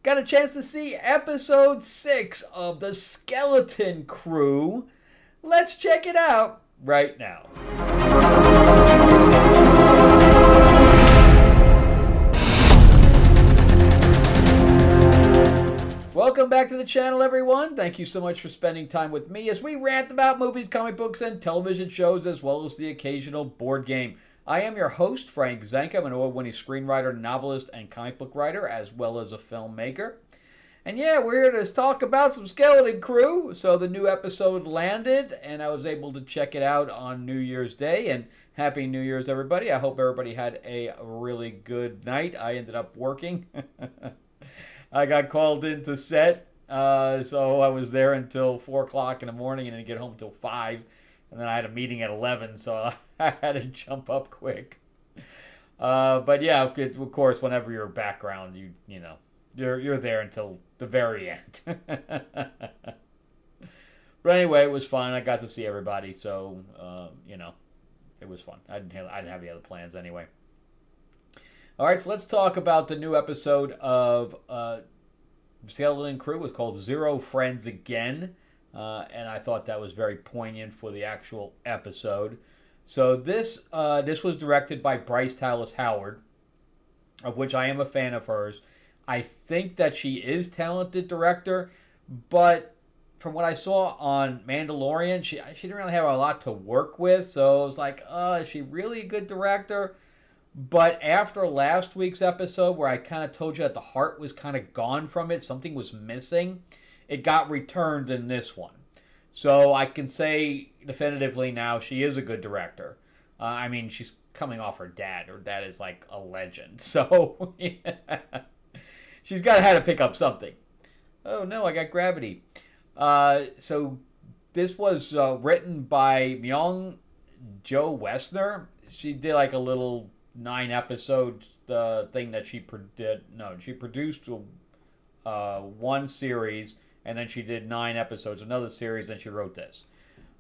got a chance to see episode 6 of The Skeleton Crew. Let's check it out right now. Welcome back to the channel, everyone. Thank you so much for spending time with me as we rant about movies, comic books, and television shows, as well as the occasional board game. I am your host, Frank Zanka. I'm an award-winning screenwriter, novelist, and comic book writer, as well as a filmmaker. And yeah, we're here to talk about some Skeleton Crew. So the new episode landed, and I was able to check it out on New Year's Day. And Happy New Year's, everybody. I hope everybody had a really good night. I ended up working. I got called into set, so I was there until 4 o'clock in the morning and didn't get home until 5. And then I had a meeting at 11, so I had to jump up quick. But yeah, of course, whenever you're background, you're there until the very end. But anyway, it was fun. I got to see everybody, so it was fun. I didn't have any other plans anyway. All right, so let's talk about the new episode of Skeleton Crew. It's called Zero Friends Again, and I thought that was very poignant for the actual episode. So this was directed by Bryce Dallas Howard, of which I am a fan of hers. I think that she is a talented director, but from what I saw on Mandalorian, she didn't really have a lot to work with, so I was like, is she really a good director? But after last week's episode, where I kind of told you that the heart was kind of gone from it, something was missing, it got returned in this one. So I can say definitively now she is a good director. She's coming off her dad. Her dad is like a legend. So yeah. She's got to have to pick up something. Oh no, I got gravity. So this was written by Myung Jo Westner. She did like a little 9-episode thing that she did. No, she produced one series, and then she did 9 episodes, another series, and she wrote this.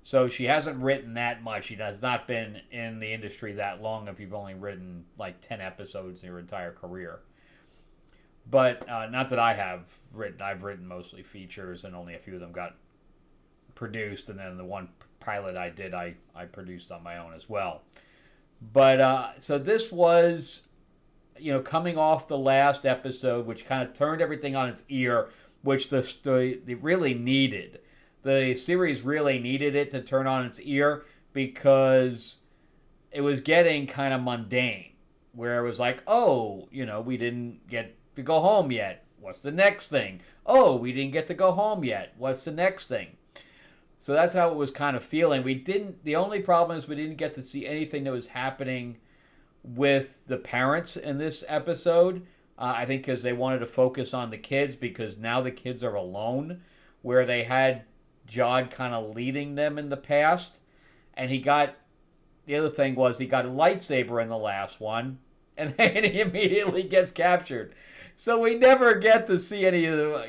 So she hasn't written that much. She has not been in the industry that long if you've only written like 10 episodes in your entire career. But not that I have written. I've written mostly features, and only a few of them got produced, and then the one pilot I did, I produced on my own as well. But so this was, coming off the last episode, which kind of turned everything on its ear, which they really needed. The series really needed it to turn on its ear because it was getting kind of mundane, where it was like, we didn't get to go home yet. What's the next thing? Oh, we didn't get to go home yet. What's the next thing? So that's how it was kind of feeling. The only problem is we didn't get to see anything that was happening with the parents in this episode. I think because they wanted to focus on the kids, because now the kids are alone, where they had Jude kind of leading them in the past. And the other thing was he got a lightsaber in the last one, and then he immediately gets captured. So we never get to see any of the,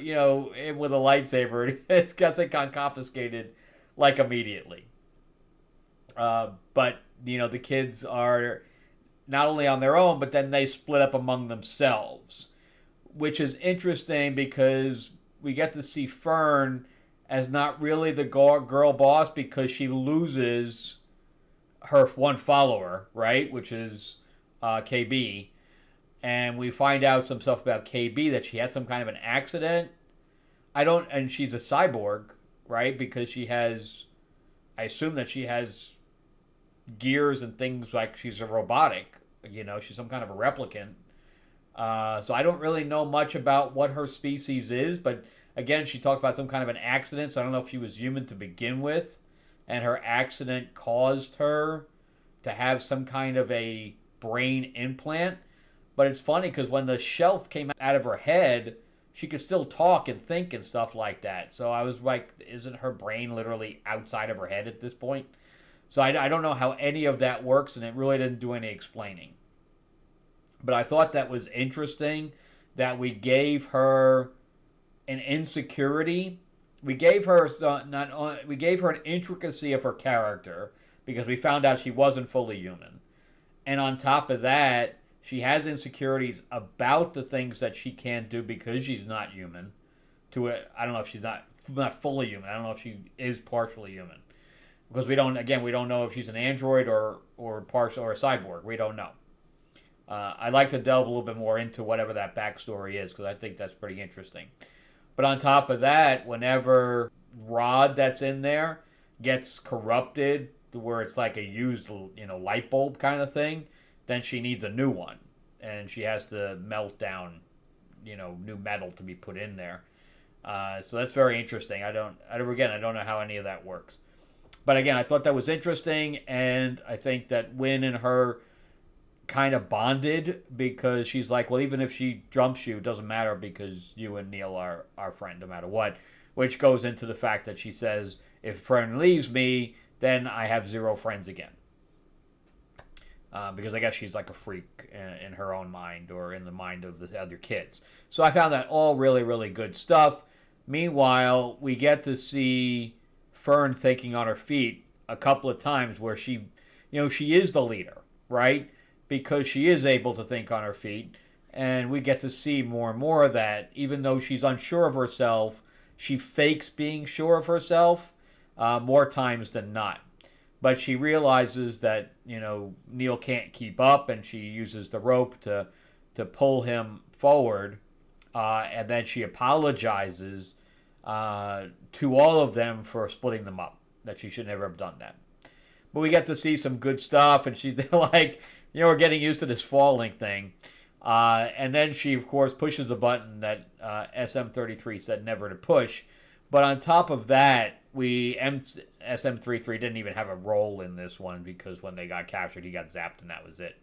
him with a lightsaber. It's getting confiscated like immediately. But the kids are not only on their own, but then they split up among themselves, which is interesting because we get to see Fern as not really the girl boss, because she loses her one follower, right, which is KB. And we find out some stuff about KB, that she had some kind of an accident. And she's a cyborg, right? Because I assume that she has gears and things, like she's a robotic, she's some kind of a replicant. So I don't really know much about what her species is, but again, she talked about some kind of an accident, so I don't know if she was human to begin with, and her accident caused her to have some kind of a brain implant. But it's funny because when the shelf came out of her head, she could still talk and think and stuff like that. So I was like, isn't her brain literally outside of her head at this point? So I don't know how any of that works, and it really didn't do any explaining. But I thought that was interesting that we gave her an insecurity. We gave her an intricacy of her character, because we found out she wasn't fully human. And on top of that, She has insecurities about the things that she can't do because she's not human. I don't know if she's not fully human. I don't know if she is partially human, because we don't know if she's an android or partial or a cyborg. We don't know. I'd like to delve a little bit more into whatever that backstory is, because I think that's pretty interesting. But on top of that, whenever Rod that's in there gets corrupted to where it's like a used, light bulb kind of thing, then she needs a new one, and she has to melt down, new metal to be put in there. So that's very interesting. I don't know how any of that works. But again, I thought that was interesting, and I think that Wynn and her kind of bonded, because she's like, well, even if she jumps you, it doesn't matter because you and Neil are our friend no matter what, which goes into the fact that she says, if a friend leaves me, then I have 0 friends again. Because I guess she's like a freak in her own mind, or in the mind of the other kids. So I found that all really, really good stuff. Meanwhile, we get to see Fern thinking on her feet a couple of times, where she is the leader, right? Because she is able to think on her feet. And we get to see more and more of that. Even though she's unsure of herself, she fakes being sure of herself more times than not. But she realizes that, Neil can't keep up, and she uses the rope to pull him forward. And then she apologizes to all of them for splitting them up, that she should never have done that. But we get to see some good stuff, and she's like, we're getting used to this falling thing. And then she, of course, pushes the button that SM-33 said never to push. But on top of that, SM-33 didn't even have a role in this one, because when they got captured, he got zapped, and that was it.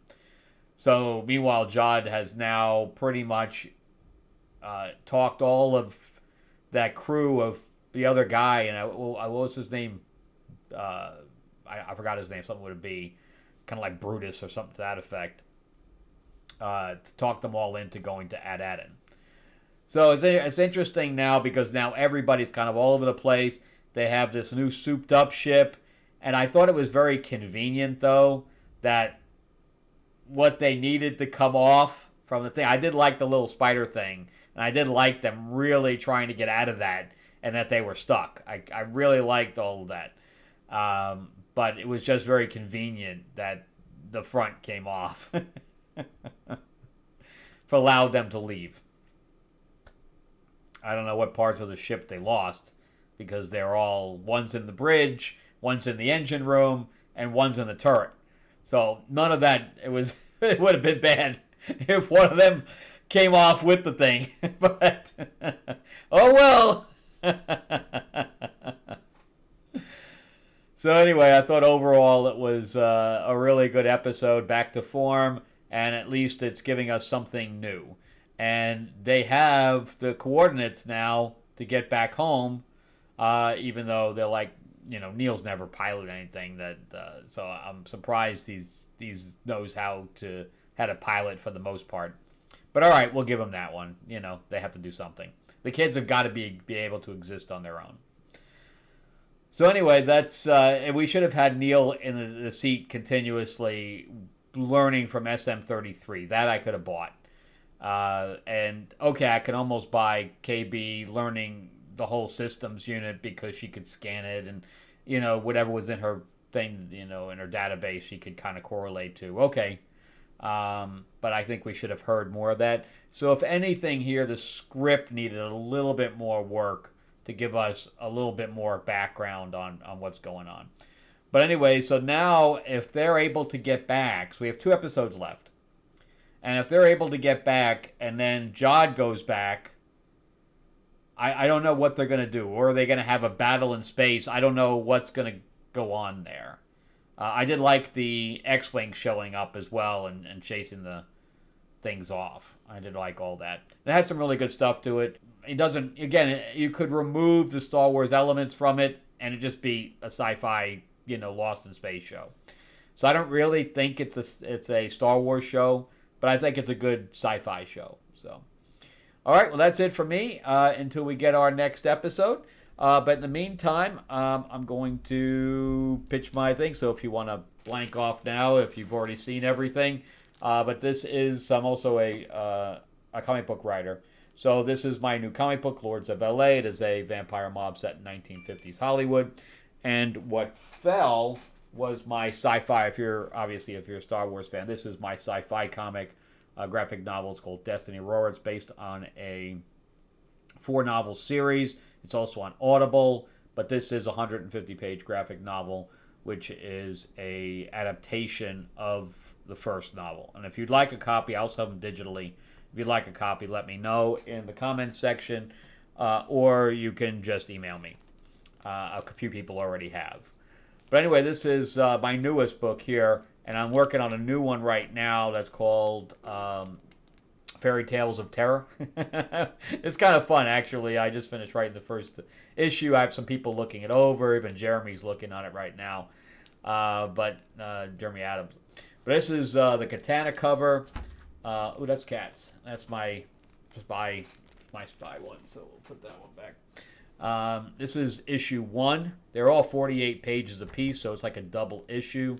So, meanwhile, Jude has now pretty much talked all of that crew of the other guy, and what was his name? I forgot his name. Something would it be? Kind of like Brutus or something to that effect. To talk them all into going to Ad-Adin. So it's interesting now, because now everybody's kind of all over the place. They have this new souped up ship, and I thought it was very convenient, though, that what they needed to come off from the thing. I did like the little spider thing, and I did like them really trying to get out of that, and that they were stuck. I really liked all of that. But it was just very convenient that the front came off. For allowed them to leave. I don't know what parts of the ship they lost, because they're all, one's in the bridge, one's in the engine room, and one's in the turret. So none of that, it would have been bad if one of them came off with the thing. But, oh well. So anyway, I thought overall it was a really good episode, back to form, and at least it's giving us something new. And they have the coordinates now to get back home, even though they're like, Neil's never piloted anything. So I'm surprised he's knows how to pilot for the most part. But all right, we'll give them that one. They have to do something. The kids have got to be able to exist on their own. So anyway, that's we should have had Neil in the seat continuously learning from SM-33. That I could have bought. And okay, I can almost buy KB learning the whole systems unit, because she could scan it, and whatever was in her thing, in her database, she could kind of correlate to. Okay, but I think we should have heard more of that. So if anything here, the script needed a little bit more work to give us a little bit more background on what's going on. But anyway, so now if they're able to get back, so we have 2 episodes left. And if they're able to get back, and then Jude goes back, I don't know what they're going to do. Or are they going to have a battle in space? I don't know what's going to go on there. I did like the X-Wing showing up as well and chasing the things off. I did like all that. It had some really good stuff to it. It doesn't, again, you could remove the Star Wars elements from it, and it'd just be a sci-fi, Lost in Space show. So I don't really think it's a Star Wars show, but I think it's a good sci-fi show. So, all right, well, that's it for me until we get our next episode. But in the meantime, I'm going to pitch my thing. So if you want to blank off now, if you've already seen everything, But this is, I'm also a comic book writer. So this is my new comic book, Lords of LA. It is a vampire mob set in 1950s Hollywood. And what fell was my sci-fi. If you're a Star Wars fan, this is my sci-fi comic, graphic novel. It's called Destiny Roar. It's based on a 4-novel series. It's also on Audible, but this is a 150-page graphic novel, which is a adaptation of the first novel. And if you'd like a copy, I also have them digitally. If you'd like a copy, let me know in the comments section, or you can just email me. A few people already have. But anyway, this is my newest book here, and I'm working on a new one right now that's called Fairy Tales of Terror. It's kind of fun, actually. I just finished writing the first issue. I have some people looking it over. Even Jeremy's looking on it right now. Jeremy Adams. But this is the Katana cover. Oh, that's Cats. That's my spy one, so we'll put that one back. This is issue 1. They're all 48 pages apiece, so it's like a double issue.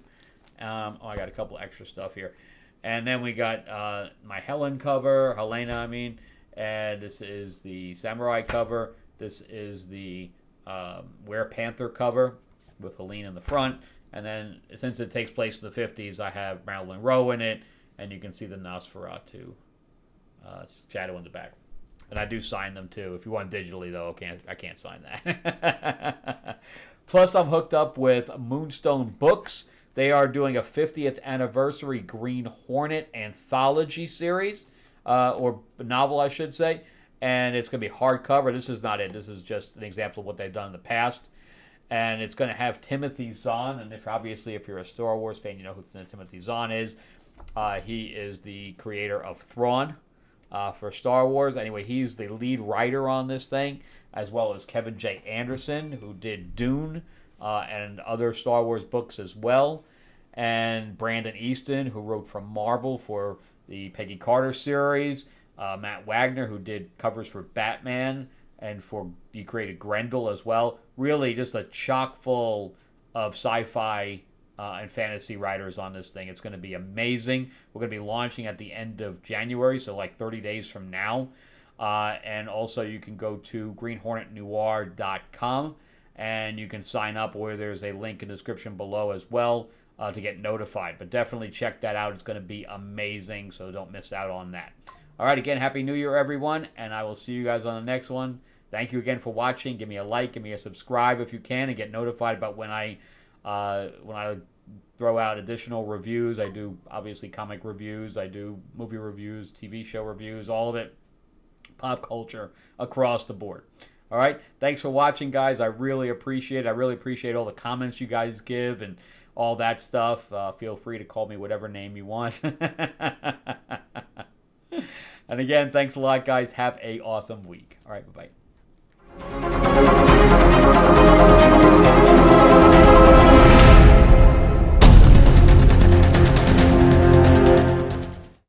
I got a couple extra stuff here. And then we got my Helena, I mean. And this is the Samurai cover. This is the Werepanther cover with Helene in the front. And then, since it takes place in the 50s, I have Marilyn Monroe in it. And you can see the Nosferatu shadow in the back. And I do sign them too. If you want digitally, though, I can't sign that. Plus, I'm hooked up with Moonstone Books. They are doing a 50th anniversary Green Hornet anthology series, or novel, I should say. And it's going to be hardcover. This is not it. This is just an example of what they've done in the past. And it's going to have Timothy Zahn. And if you're a Star Wars fan, you know who Timothy Zahn is. He is the creator of Thrawn for Star Wars. Anyway, he's the lead writer on this thing, as well as Kevin J. Anderson, who did Dune and other Star Wars books as well, and Brandon Easton, who wrote for Marvel for the Peggy Carter series, Matt Wagner, who did covers for Batman, and he created Grendel as well. Really just a chock full of sci-fi and fantasy writers on this thing. It's going to be amazing. We're going to be launching at the end of January, so like 30 days from now. And also you can go to greenhornetnoir.com and you can sign up, or there's a link in the description below as well to get notified. But definitely check that out. It's going to be amazing, so don't miss out on that. All right, again, Happy New Year, everyone, and I will see you guys on the next one. Thank you again for watching. Give me a like, give me a subscribe if you can, and get notified about when I throw out additional reviews. I do, obviously, comic reviews. I do movie reviews, TV show reviews, all of it. Pop culture across the board. All right. Thanks for watching, guys. I really appreciate it. I really appreciate all the comments you guys give and all that stuff. Feel free to call me whatever name you want. And again, thanks a lot, guys. Have an awesome week. All right. Bye-bye.